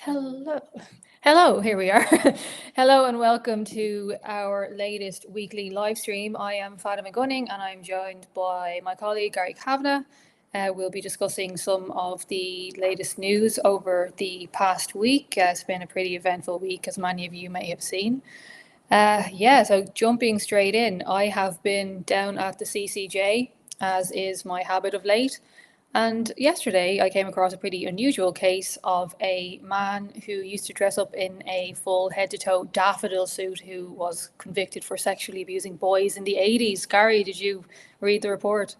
Hello. Hello, here we are. Hello and welcome to our latest weekly live stream. I am Fatima Gunning and I'm joined by my colleague Gary Kavanagh. We'll be discussing some of the latest news over the past week. It's been a pretty eventful week, as many of you may have seen. So jumping straight in, I have been down at the CCJ, as is my habit of late. And yesterday I came across a pretty unusual case of a man who used to dress up in a full head to toe daffodil suit who was convicted for sexually abusing boys in the 80s. Gary, did you read the report?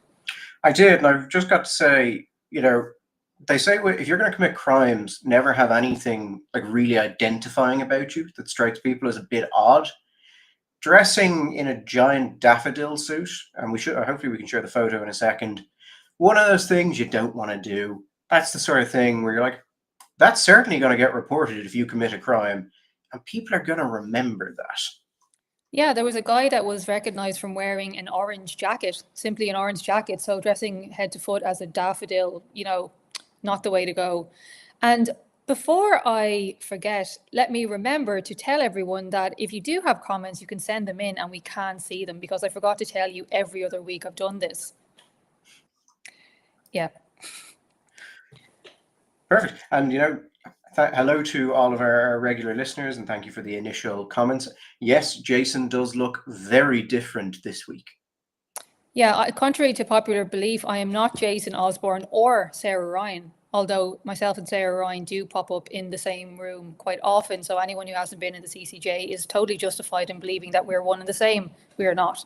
I did, and I've just got to say, they say if you're going to commit crimes, never have anything like really identifying about you that strikes people as a bit odd. Dressing in a giant daffodil suit, and hopefully we can share the photo in a second. One of those things you don't want to do. That's the sort of thing where you're like, that's certainly going to get reported if you commit a crime, and people are going to remember that. Yeah, there was a guy that was recognized from wearing an orange jacket, simply an orange jacket. So dressing head to foot as a daffodil, not the way to go. And before I forget, let me remember to tell everyone that if you do have comments, you can send them in and we can see them because I forgot to tell you every other week I've done this. Yeah. Perfect. And hello to all of our regular listeners, and thank you for the initial comments. Yes, Jason does look very different this week. Yeah, contrary to popular belief, I am not Jason Osborne or Sarah Ryan, although myself and Sarah Ryan do pop up in the same room quite often. So anyone who hasn't been in the CCJ is totally justified in believing that we're one and the same. We are not.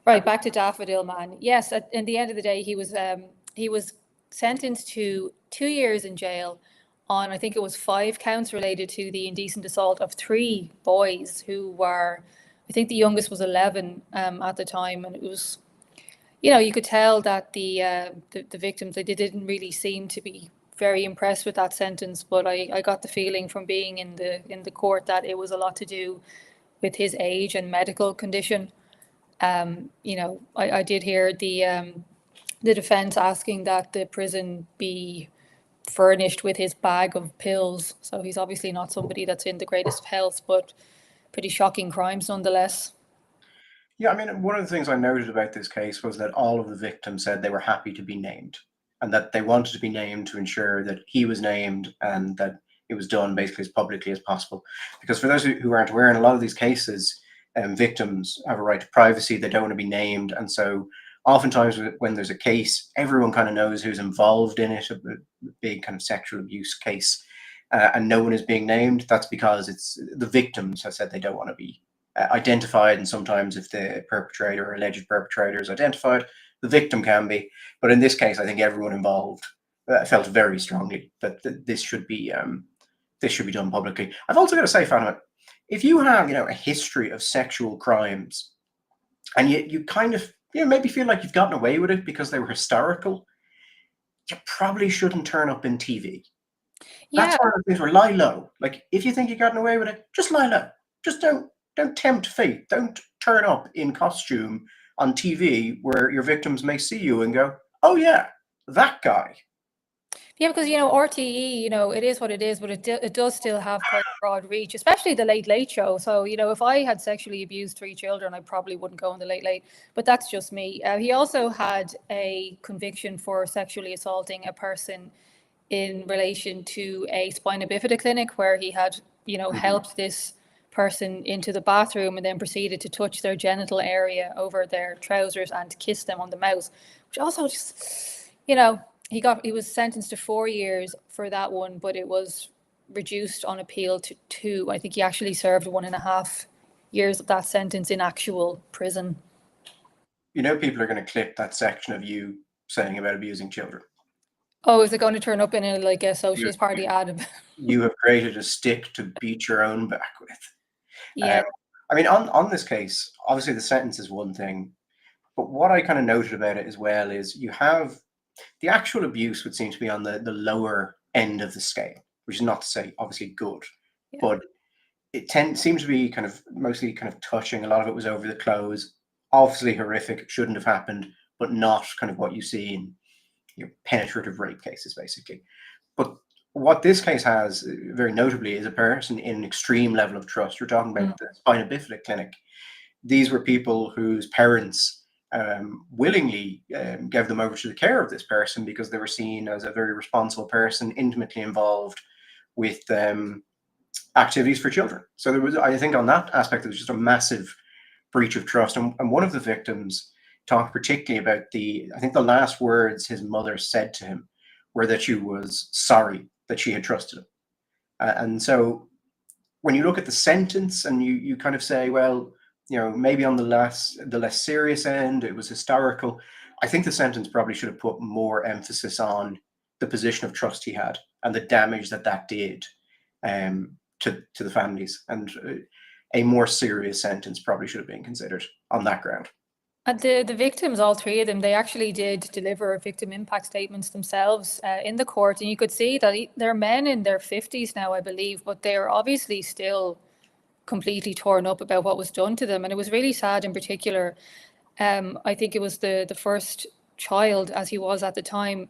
Right, back to Daffodil Man. Yes, in the end of the day, he was sentenced to 2 years in jail on, I think it was 5 counts related to the indecent assault of 3 boys who were, I think the youngest was 11 at the time, and it was, you could tell that the victims, they didn't really seem to be very impressed with that sentence. But I got the feeling from being in the court that it was a lot to do with his age and medical condition. I did hear the defense asking that the prison be furnished with his bag of pills. So he's obviously not somebody that's in the greatest of health, but pretty shocking crimes nonetheless. Yeah, I mean, one of the things I noted about this case was that all of the victims said they were happy to be named and that they wanted to be named to ensure that he was named and that it was done basically as publicly as possible. Because for those who aren't aware, in a lot of these cases, victims have a right to privacy. They don't want to be named. And so oftentimes when there's a case, everyone kind of knows who's involved in it, a big kind of sexual abuse case, and no one is being named. That's because it's the victims have said they don't want to be identified, and sometimes if the perpetrator or alleged perpetrator is identified, the victim can be. But in this case, I think everyone involved felt very strongly that this should be done publicly. I've also got to say, Fatima, if you have a history of sexual crimes, and you kind of maybe feel like you've gotten away with it because they were historical, you probably shouldn't turn up in TV. That's Yeah. one of the things where lie low. Like if you think you've gotten away with it, just lie low. Just don't tempt fate. Don't turn up in costume on TV where your victims may see you and go, "Oh yeah, that guy." Yeah, because RTE, it is what it is, but it does still have quite a broad reach, especially the Late Late Show. So if I had sexually abused 3 children, I probably wouldn't go on the Late Late. But that's just me. He also had a conviction for sexually assaulting a person in relation to a spina bifida clinic where he had helped this person into the bathroom and then proceeded to touch their genital area over their trousers and kiss them on the mouth, which also just he was sentenced to 4 years for that one, but it was reduced on appeal to 2. I think he actually served 1.5 years of that sentence in actual prison. People are going to clip that section of you saying about abusing children. Oh, is it going to turn up in a Socialist Party ad? You have created a stick to beat your own back with. Yeah. I mean, on this case, obviously the sentence is one thing, but what I kind of noted about it as well is you have the actual abuse would seem to be on the lower end of the scale, which is not to say obviously good, Yeah. but it seems to be kind of mostly kind of touching. A lot of it was over the clothes, obviously horrific, shouldn't have happened, but not kind of what you see in penetrative rape cases, basically. But what this case has very notably is a person in an extreme level of trust. You're talking about the spina bifida clinic. These were people whose parents willingly gave them over to the care of this person because they were seen as a very responsible person, intimately involved with activities for children. So there was, I think, on that aspect, there was just a massive breach of trust. And one of the victims talked particularly about I think the last words his mother said to him were that she was sorry that she had trusted him. And so when you look at the sentence and you kind of say, well, maybe on the less serious end, it was historical. I think the sentence probably should have put more emphasis on the position of trust he had and the damage that did to the families. And a more serious sentence probably should have been considered on that ground. And the victims, all three of them, they actually did deliver victim impact statements themselves in the court. And you could see that they're men in their 50s now, I believe, but they're obviously still completely torn up about what was done to them. And it was really sad in particular. I think it was the first child, as he was at the time.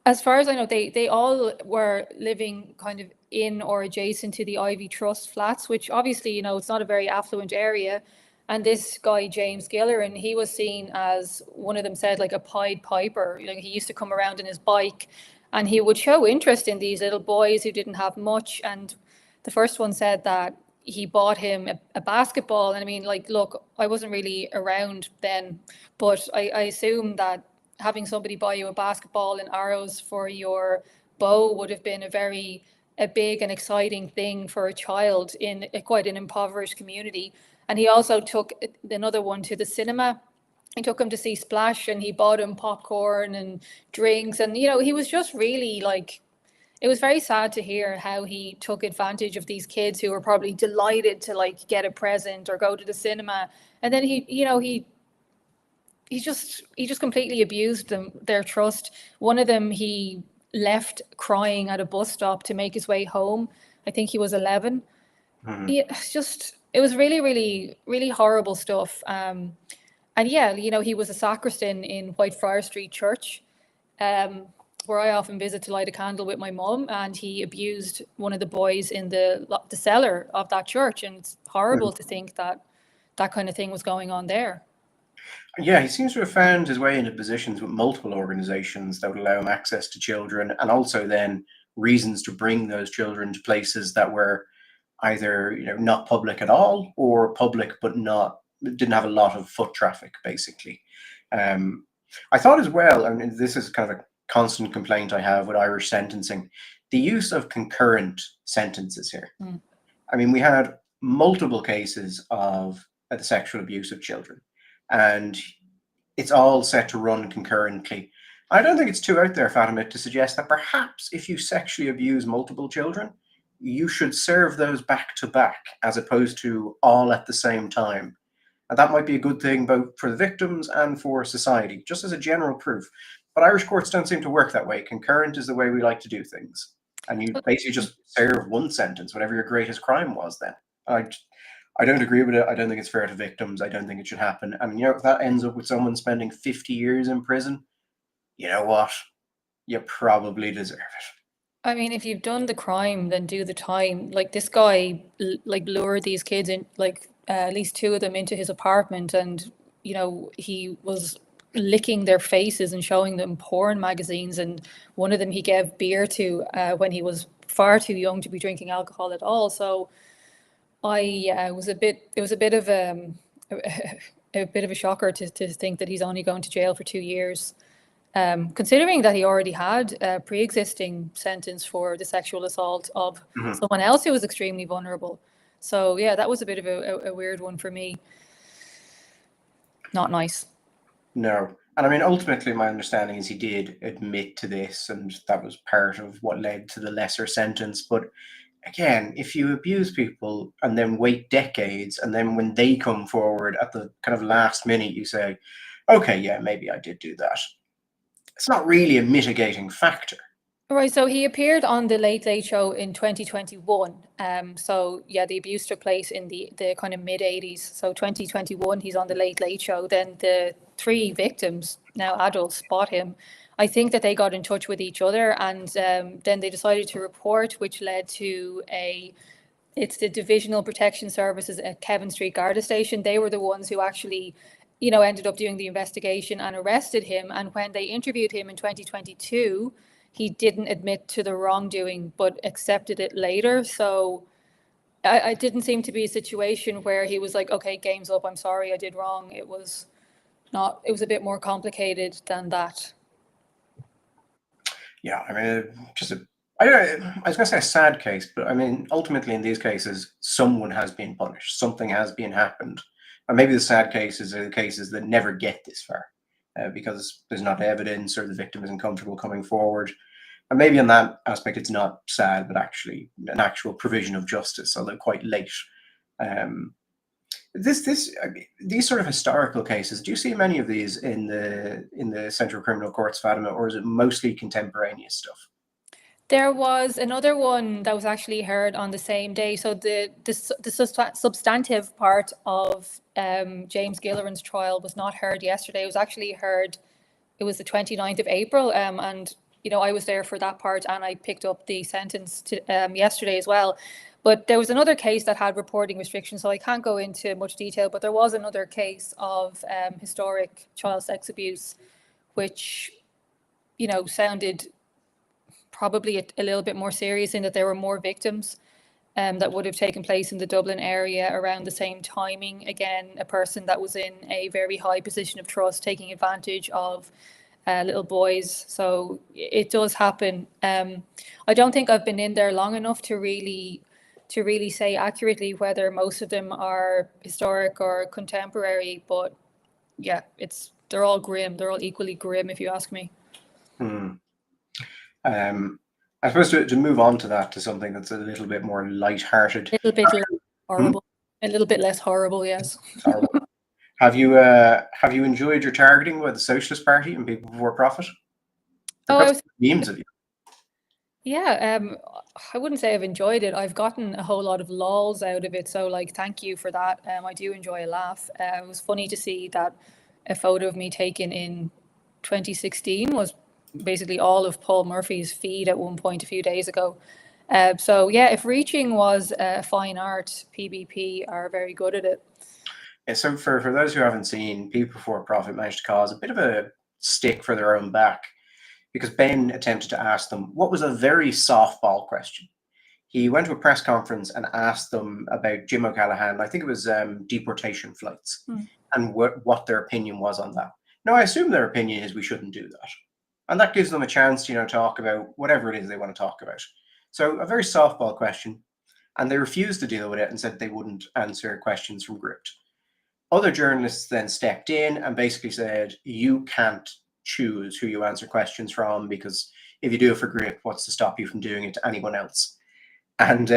As far as I know, they all were living kind of in or adjacent to the Ivy Trust flats, which obviously, it's not a very affluent area. And this guy, James Gilleran, he was seen as, one of them said, like a Pied Piper. He used to come around in his bike and he would show interest in these little boys who didn't have much. And the first one said that he bought him a basketball. And I mean, look, I wasn't really around then, but I assume that having somebody buy you a basketball and arrows for your bow would have been a big and exciting thing for a child in quite an impoverished community. And he also took another one to the cinema. He took him to see Splash and he bought him popcorn and drinks. And, he was just really it was very sad to hear how he took advantage of these kids who were probably delighted to get a present or go to the cinema. And then he just completely abused their trust. One of them, he left crying at a bus stop to make his way home. I think he was 11. It was really, really, really horrible stuff. And yeah, he was a sacristan in Whitefriar Street Church, where I often visit to light a candle with my mum, and he abused one of the boys in the cellar of that church. And it's horrible to think that kind of thing was going on there. Yeah, he seems to have found his way into positions with multiple organizations that would allow him access to children, and also then reasons to bring those children to places that were either not public at all or public but didn't have a lot of foot traffic, basically. I thought as well, I mean, this is kind of a constant complaint I have with Irish sentencing, the use of concurrent sentences here. I mean, we had multiple cases of the sexual abuse of children, and it's all set to run concurrently. I don't think it's too out there, Fatima, to suggest that perhaps if you sexually abuse multiple children, you should serve those back to back as opposed to all at the same time. And that might be a good thing both for the victims and for society, just as a general proof. But Irish courts don't seem to work that way. Concurrent is the way we like to do things. And you basically just serve one sentence, whatever your greatest crime was then. I don't agree with it. I don't think it's fair to victims. I don't think it should happen. And if that ends up with someone spending 50 years in prison, you know what? You probably deserve it. I mean, if you've done the crime, then do the time. Like this guy, lured these kids in, at least two of them into his apartment, and he was licking their faces and showing them porn magazines. And one of them he gave beer to when he was far too young to be drinking alcohol at all. So it was a bit of a bit of a shocker to think that he's only going to jail for 2 years. Considering that he already had a pre-existing sentence for the sexual assault of someone else who was extremely vulnerable. So yeah, that was a bit of a weird one for me. Not nice. No. And I mean, ultimately, my understanding is he did admit to this, and that was part of what led to the lesser sentence. But again, if you abuse people and then wait decades, and then when they come forward at the kind of last minute, you say, okay, yeah, maybe I did do that. It's not really a mitigating factor. Right, so he appeared on the Late Late Show in 2021. So yeah, the abuse took place in the kind of mid 80s. So 2021, he's on the Late Late Show. Then the three victims, now adults, spot him. I think that they got in touch with each other, and then they decided to report, which led to it's the Divisional Protection Services at Kevin Street Garda Station. They were the ones who actually, ended up doing the investigation and arrested him. And when they interviewed him in 2022, he didn't admit to the wrongdoing, but accepted it later. So I didn't seem to be a situation where he was like, okay, game's up, I'm sorry, I did wrong. It was not, it was a bit more complicated than that. Yeah, I mean, I was going to say a sad case, but I mean, ultimately in these cases, someone has been punished, something has been happened, and maybe the sad cases are the cases that never get this far, because there's not evidence or the victim isn't comfortable coming forward, and maybe in that aspect it's not sad, but actually an actual provision of justice, although quite late. Um, these sort of historical cases, do you see many of these in the Central Criminal Courts, Fatima, or is it mostly contemporaneous stuff? There was another one that was actually heard on the same day. So the substantive part of James Gilleran's trial was not heard yesterday. It was actually heard, it was the 29th of April. And, I was there for that part, and I picked up the sentence yesterday as well. But there was another case that had reporting restrictions, so I can't go into much detail, but there was another case of historic child sex abuse, which, sounded probably a little bit more serious, in that there were more victims that would have taken place in the Dublin area around the same timing. Again, a person that was in a very high position of trust taking advantage of little boys. So it does happen. I don't think I've been in there long enough to really say accurately whether most of them are historic or contemporary, but yeah, they're all grim. They're all equally grim, if you ask me. Hmm. I suppose to move on to that, to something that's a little bit more light-hearted. A little bit less Hmm? horrible. A little bit less horrible, yes. Horrible. Have you enjoyed your targeting by the Socialist Party and People Before Profit? They've Oh, got some memes of you. yeah, I wouldn't say I've enjoyed it. I've gotten a whole lot of lols out of it. So, like, thank you for that. I do enjoy a laugh. It was funny to see that a photo of me taken in 2016 was basically all of Paul Murphy's feed at one point a few days ago. So, yeah, if reaching was fine art, PBP are very good at it. Yeah, so for those who haven't seen, People Before Profit managed to cause a bit of a stick for their own back, because Ben attempted to ask them what was a very softball question. He went to a press conference and asked them about Jim O'Callaghan. I think it was deportation flights, and what their opinion was on that. Now, I assume their opinion is we shouldn't do that, and that gives them a chance to talk about whatever it is they want to talk about. So a very softball question, and they refused to deal with it and said they wouldn't answer questions from Gript. Other journalists then stepped in and basically said, you can't choose who you answer questions from, because if you do it for Gript, what's to stop you from doing it to anyone else? And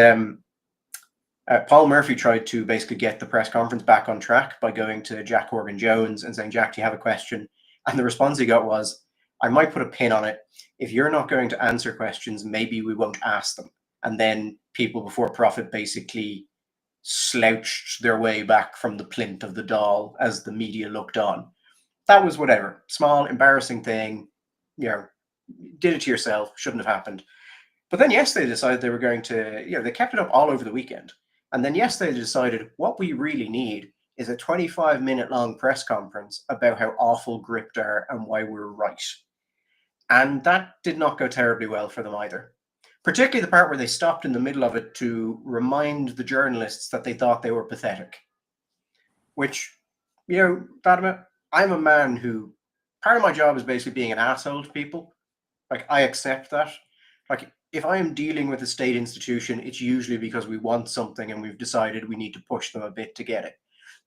Paul Murphy tried to basically get the press conference back on track by going to Jack Horgan Jones and saying, Jack, do you have a question? And the response he got was, I might put a pin on it. If you're not going to answer questions, maybe we won't ask them. And then People Before Profit basically slouched their way back from the plinth of the Dáil as the media looked on. That was whatever. Small, embarrassing thing. Did it to yourself. Shouldn't have happened. But then yesterday they decided they were going to, they kept it up all over the weekend. And then yesterday they decided what we really need is a 25-minute long press conference about how awful Gript are and why we're right. And that did not go terribly well for them either. Particularly the part where they stopped in the middle of it to remind the journalists that they thought they were pathetic. Which, Fatima, I'm a man who, part of my job is basically being an asshole to people. Like, I accept that. Like, if I am dealing with a state institution, it's usually because we want something and we've decided we need to push them a bit to get it.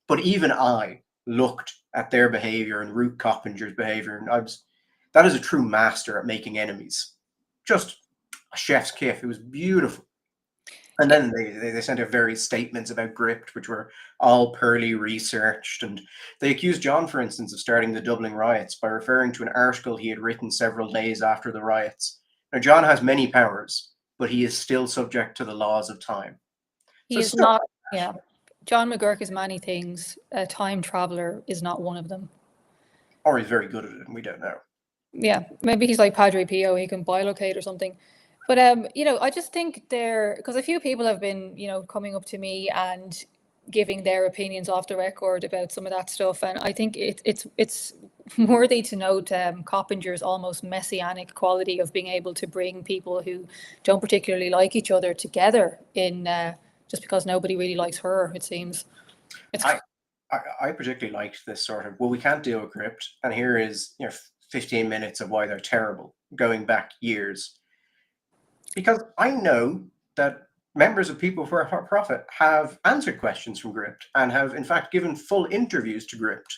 But even I looked at their behavior and Ruth Coppinger's behavior, and that is a true master at making enemies. Just a chef's kiss. It was beautiful. And then they sent out various statements about Gript, which were all poorly researched. And they accused John, for instance, of starting the Dublin riots by referring to an article he had written several days after the riots. Now, John has many powers, but he is still subject to the laws of time. He So is stuff not, like that. yeah. John McGurk is many things. A time traveler is not one of them. Or he's very good at it, and we don't know. Yeah, maybe he's like Padre Pio, he can bilocate or something. But I just think because a few people have been, coming up to me and giving their opinions off the record about some of that stuff, and I think it's worthy to note Coppinger's almost messianic quality of being able to bring people who don't particularly like each other together in just because nobody really likes her, it seems. It's I particularly liked this sort of, well, we can't deal with Gript, and here is 15 minutes of why they're terrible, going back years. Because I know that members of People for Profit have answered questions from Gript and have, in fact, given full interviews to Gript.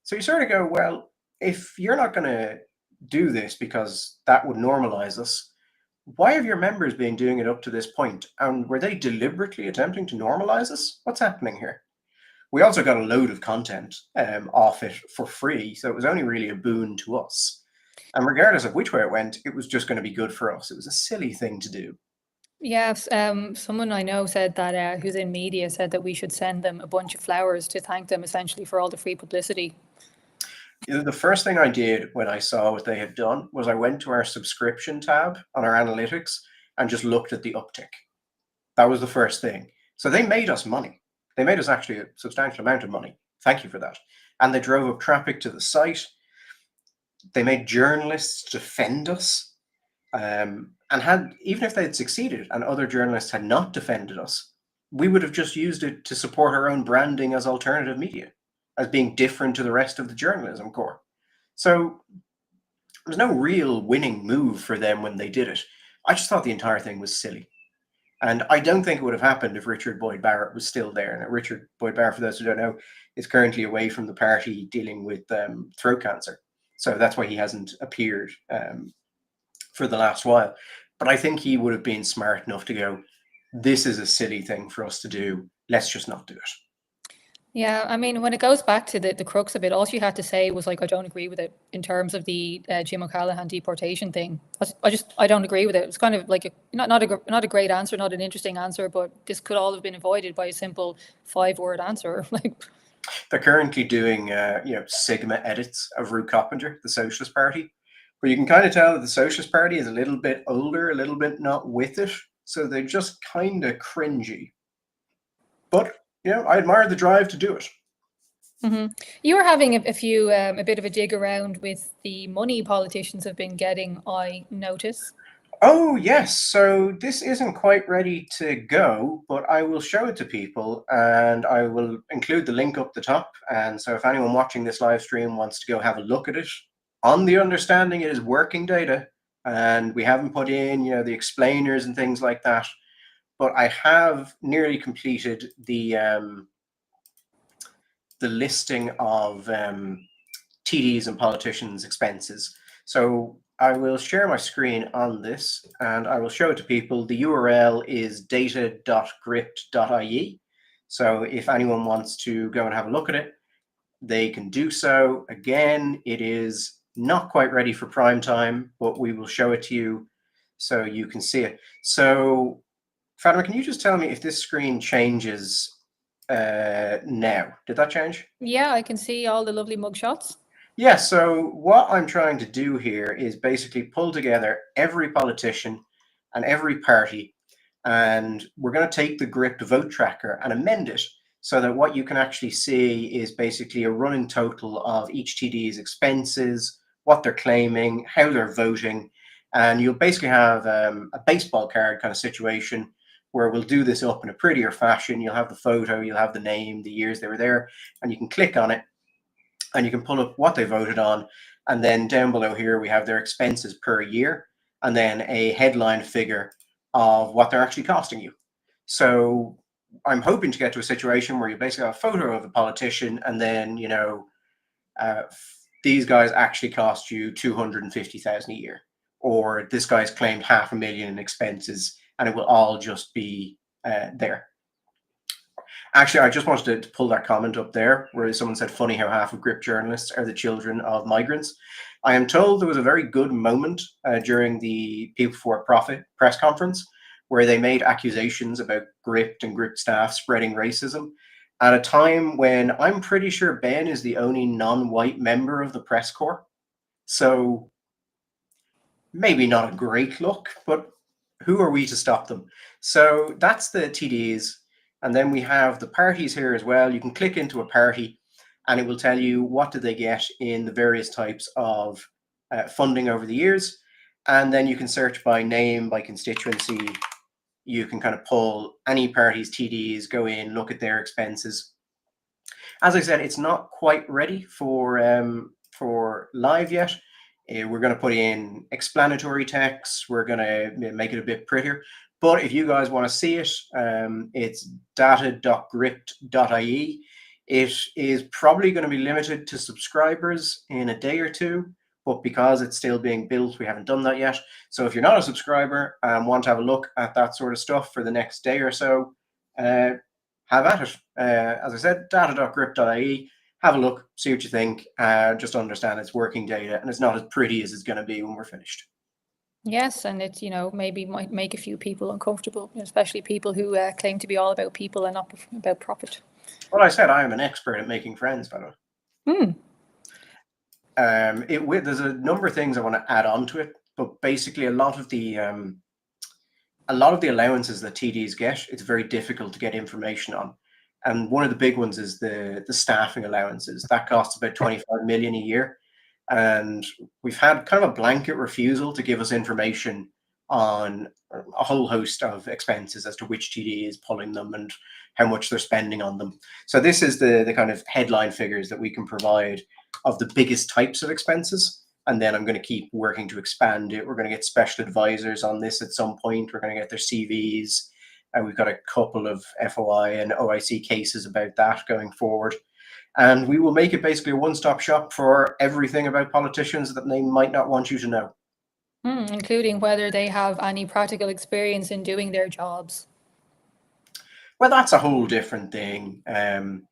So you sort of go, well, if you're not going to do this because that would normalize us, why have your members been doing it up to this point? And were they deliberately attempting to normalize us? What's happening here? We also got a load of content off it for free, so it was only really a boon to us. And regardless of which way it went, it was just going to be good for us. It was a silly thing to do. Yes, someone I know said that who's in media said that we should send them a bunch of flowers to thank them essentially for all the free publicity. The first thing I did when I saw what they had done was I went to our subscription tab on our analytics and just looked at the uptick. That was the first thing. So they made us money. They made us actually a substantial amount of money. Thank you for that. And they drove up traffic to the site. They made journalists defend us. And even if they had succeeded and other journalists had not defended us, we would have just used it to support our own branding as alternative media, as being different to the rest of the journalism core. So there was no real winning move for them when they did it. I just thought the entire thing was silly. And I don't think it would have happened if Richard Boyd Barrett was still there. Now, Richard Boyd Barrett, for those who don't know, is currently away from the party dealing with throat cancer. So that's why he hasn't appeared for the last while. But I think he would have been smart enough to go, this is a silly thing for us to do. Let's just not do it. Yeah, I mean, when it goes back to the crux of it, all she had to say was like, I don't agree with it in terms of the Jim O'Callaghan deportation thing. I don't agree with it. It's kind of like not a great answer, not an interesting answer, but this could all have been avoided by a simple 5-word answer. Like, they're currently doing Sigma edits of Ruth Coppinger, the Socialist Party, where you can kind of tell that the Socialist Party is a little bit older, a little bit not with it, so they're just kind of cringy. But I admire the drive to do it. mm-hmm. You were having a bit of a dig around with the money politicians have been getting, I notice. Oh, yes. So this isn't quite ready to go, but I will show it to people and I will include the link up the top. And so if anyone watching this live stream wants to go have a look at it, on the understanding it is working data and we haven't put in, the explainers and things like that. But I have nearly completed the listing of TDs and politicians' expenses. So I will share my screen on this and I will show it to people. The URL is data.gript.ie. So if anyone wants to go and have a look at it, they can do so. Again, it is not quite ready for prime time, but we will show it to you so you can see it. So Fatima, can you just tell me if this screen changes now? Did that change? Yeah, I can see all the lovely mugshots. Yeah, so what I'm trying to do here is basically pull together every politician and every party, and we're going to take the Gript vote tracker and amend it so that what you can actually see is basically a running total of each TD's expenses, what they're claiming, how they're voting, and you'll basically have a baseball card kind of situation where we'll do this up in a prettier fashion. You'll have the photo, you'll have the name, the years they were there, and you can click on it and you can pull up what they voted on. And then down below here, we have their expenses per year, and then a headline figure of what they're actually costing you. So I'm hoping to get to a situation where you basically have a photo of a politician, and then, these guys actually cost you 250,000 a year, or this guy's claimed $500,000 in expenses, and it will all just be there. Actually, I just wanted to pull that comment up there where someone said, funny how half of Gript journalists are the children of migrants. I am told there was a very good moment during the People for Profit press conference where they made accusations about Gript and Gript staff spreading racism at a time when I'm pretty sure Ben is the only non-white member of the press corps. So maybe not a great look, but who are we to stop them? So that's the TDs. And then we have the parties here as well. You can click into a party and it will tell you what did they get in the various types of funding over the years. And then you can search by name, by constituency. You can kind of pull any party's TDs, go in, look at their expenses. As I said, it's not quite ready for live yet. We're going to put in explanatory text. We're going to make it a bit prettier. But if you guys want to see it, it's data.gript.ie. It is probably going to be limited to subscribers in a day or two, but because it's still being built, we haven't done that yet. So if you're not a subscriber and want to have a look at that sort of stuff for the next day or so, have at it. As I said, data.gript.ie. Have a look, see what you think. Just understand it's working data and it's not as pretty as it's going to be when we're finished. Yes, and it's, maybe might make a few people uncomfortable, especially people who claim to be all about people and not about profit. Well, I said I am an expert at making friends, Fatima. There's a number of things I want to add on to it, but basically a lot of the allowances that TDs get, it's very difficult to get information on. And one of the big ones is the staffing allowances. That costs about 25 million a year. And we've had kind of a blanket refusal to give us information on a whole host of expenses as to which TD is pulling them and how much they're spending on them. So this is the kind of headline figures that we can provide of the biggest types of expenses. And then I'm going to keep working to expand it. We're going to get special advisors on this at some point. We're going to get their CVs. We've got a couple of FOI and OIC cases about that going forward. And we will make it basically a one-stop shop for everything about politicians that they might not want you to know. Including whether they have any practical experience in doing their jobs. Well, that's a whole different thing. And,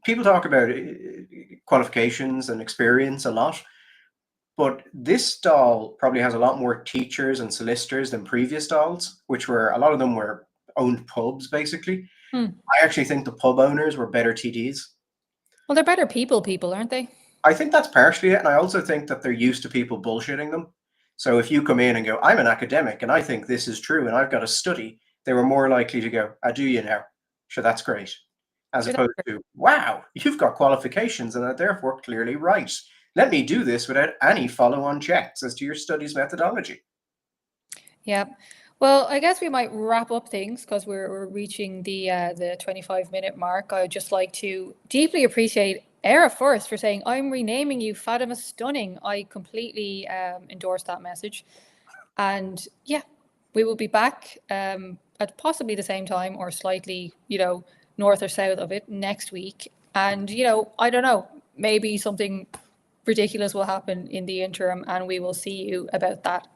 people talk about qualifications and experience a lot. But this stall probably has a lot more teachers and solicitors than previous stalls, which were, a lot of them were owned pubs, basically. I actually think the pub owners were better TDs. Well, they're better people, aren't they? I think that's partially it. And I also think that they're used to people bullshitting them. So if you come in and go, I'm an academic and I think this is true and I've got a study, they were more likely to go, I do you now. Sure, that's great. As opposed to, wow, you've got qualifications and are therefore clearly right. Let me do this without any follow-on checks as to your studies methodology. Yeah. Well, I guess we might wrap up things because we're reaching the 25-minute mark. I would just like to deeply appreciate Era first for saying, I'm renaming you Fatima Stunning. I completely endorse that message. And yeah, we will be back at possibly the same time or slightly, north or south of it next week. And, I don't know, maybe something ridiculous will happen in the interim and we will see you about that.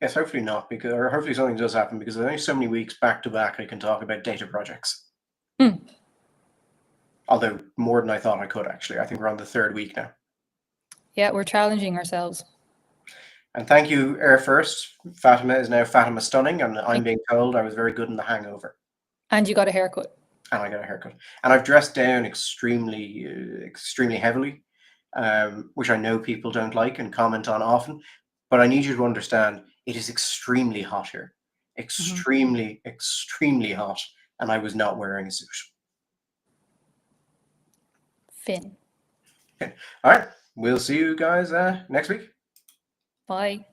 Yes, hopefully not, or hopefully something does happen because there's only so many weeks back to back I can talk about data projects. Although more than I thought I could, actually. I think we're on the third week now. Yeah, we're challenging ourselves. And thank you, Air First. Fatima is now Fatima Stunning, and I'm being told I was very good in The Hangover. And you got a haircut. And I got a haircut. And I've dressed down extremely heavily, which I know people don't like and comment on often. But I need you to understand, it is extremely hot here. Extremely, extremely hot. And I was not wearing a suit. Finn. Okay. All right. We'll see you guys next week. Bye.